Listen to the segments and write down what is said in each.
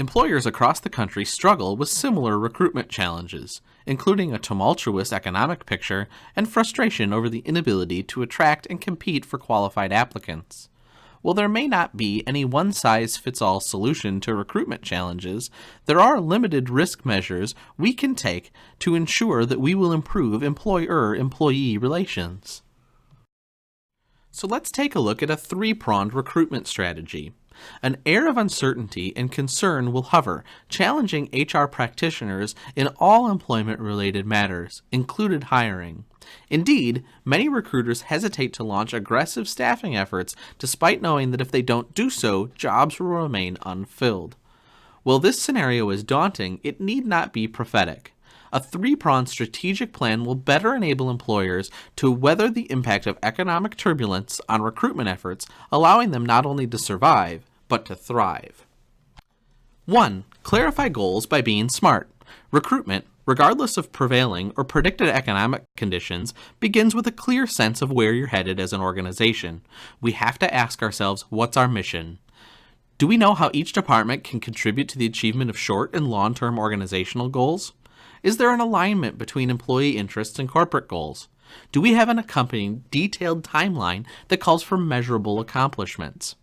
Employers across the country struggle with similar recruitment challenges, including a tumultuous economic picture and frustration over the inability to attract and compete for qualified applicants. While there may not be any one-size-fits-all solution to recruitment challenges, there are limited risk measures we can take to ensure that we will improve employer-employee relations. So let's take a look at a three-pronged recruitment strategy. An air of uncertainty and concern will hover, challenging HR practitioners in all employment-related matters, including hiring. Indeed, many recruiters hesitate to launch aggressive staffing efforts despite knowing that if they don't do so, jobs will remain unfilled. While this scenario is daunting, it need not be prophetic. A three-pronged strategic plan will better enable employers to weather the impact of economic turbulence on recruitment efforts, allowing them not only to survive, but to thrive. 1. Clarify goals by being smart. Recruitment, regardless of prevailing or predicted economic conditions, begins with a clear sense of where you're headed as an organization. We have to ask ourselves, what's our mission? Do we know how each department can contribute to the achievement of short and long-term organizational goals? Is there an alignment between employee interests and corporate goals? Do we have an accompanying detailed timeline that calls for measurable accomplishments?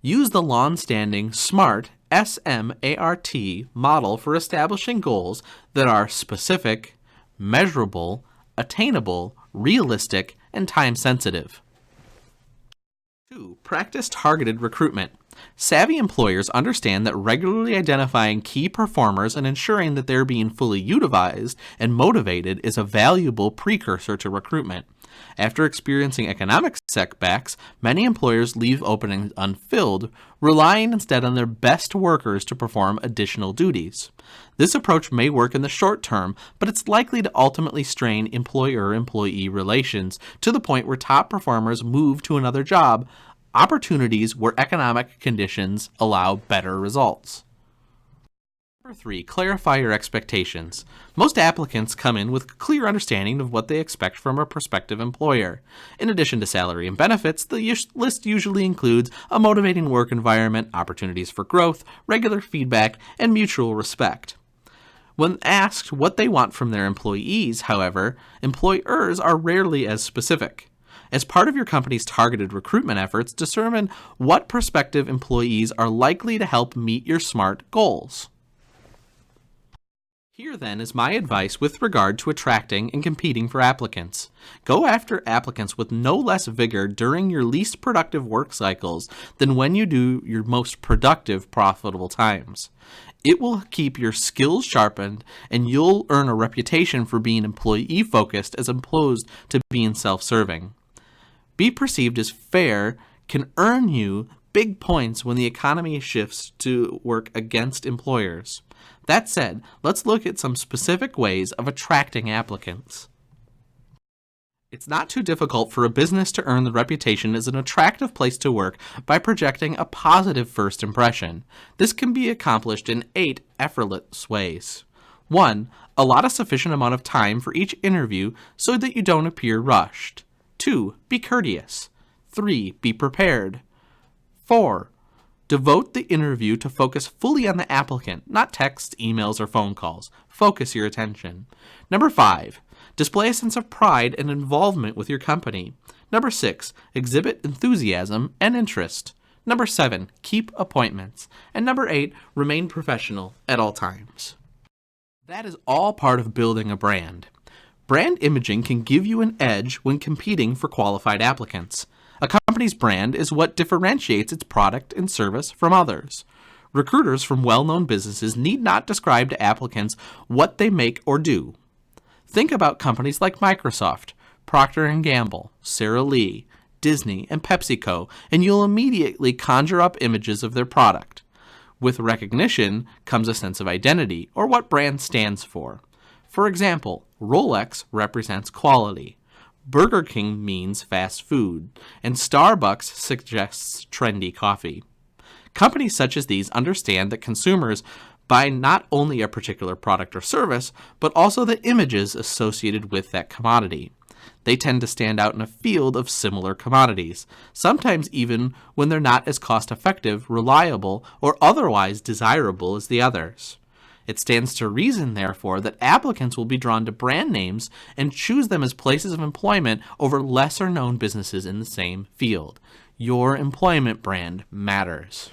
Use the long-standing SMART, S-M-A-R-T, model for establishing goals that are specific, measurable, attainable, realistic, and time-sensitive. 2. Practice targeted recruitment. Savvy employers understand that regularly identifying key performers and ensuring that they're being fully utilized and motivated is a valuable precursor to recruitment. After experiencing economic setbacks, many employers leave openings unfilled, relying instead on their best workers to perform additional duties. This approach may work in the short term, but it's likely to ultimately strain employer-employee relations to the point where top performers move to another job, opportunities where economic conditions allow better results. Number 3, clarify your expectations. Most applicants come in with a clear understanding of what they expect from a prospective employer. In addition to salary and benefits, the list usually includes a motivating work environment, opportunities for growth, regular feedback, and mutual respect. When asked what they want from their employees, however, employers are rarely as specific. As part of your company's targeted recruitment efforts, determine what prospective employees are likely to help meet your SMART goals. Here then is my advice with regard to attracting and competing for applicants. Go after applicants with no less vigor during your least productive work cycles than when you do your most productive, profitable times. It will keep your skills sharpened, and you'll earn a reputation for being employee-focused as opposed to being self-serving. Be perceived as fair can earn you big points when the economy shifts to work against employers. That said, let's look at some specific ways of attracting applicants. It's not too difficult for a business to earn the reputation as an attractive place to work by projecting a positive first impression. This can be accomplished in 8 effortless ways. 1. Allot a sufficient amount of time for each interview so that you don't appear rushed. 2. Be courteous. 3. Be prepared. 4. Devote the interview to focus fully on the applicant, not texts, emails, or phone calls. Focus your attention. Number 5. Display a sense of pride and involvement with your company. Number 6. Exhibit enthusiasm and interest. Number 7. Keep appointments. And number 8. Remain professional at all times. That is all part of building a brand. Brand imaging can give you an edge when competing for qualified applicants. A company's brand is what differentiates its product and service from others. Recruiters from well-known businesses need not describe to applicants what they make or do. Think about companies like Microsoft, Procter & Gamble, Sara Lee, Disney, and PepsiCo, and you'll immediately conjure up images of their product. With recognition comes a sense of identity, or what brand stands for. For example, Rolex represents quality. Burger King means fast food, and Starbucks suggests trendy coffee. Companies such as these understand that consumers buy not only a particular product or service, but also the images associated with that commodity. They tend to stand out in a field of similar commodities, sometimes even when they're not as cost-effective, reliable, or otherwise desirable as the others. It stands to reason, therefore, that applicants will be drawn to brand names and choose them as places of employment over lesser-known businesses in the same field. Your employment brand matters.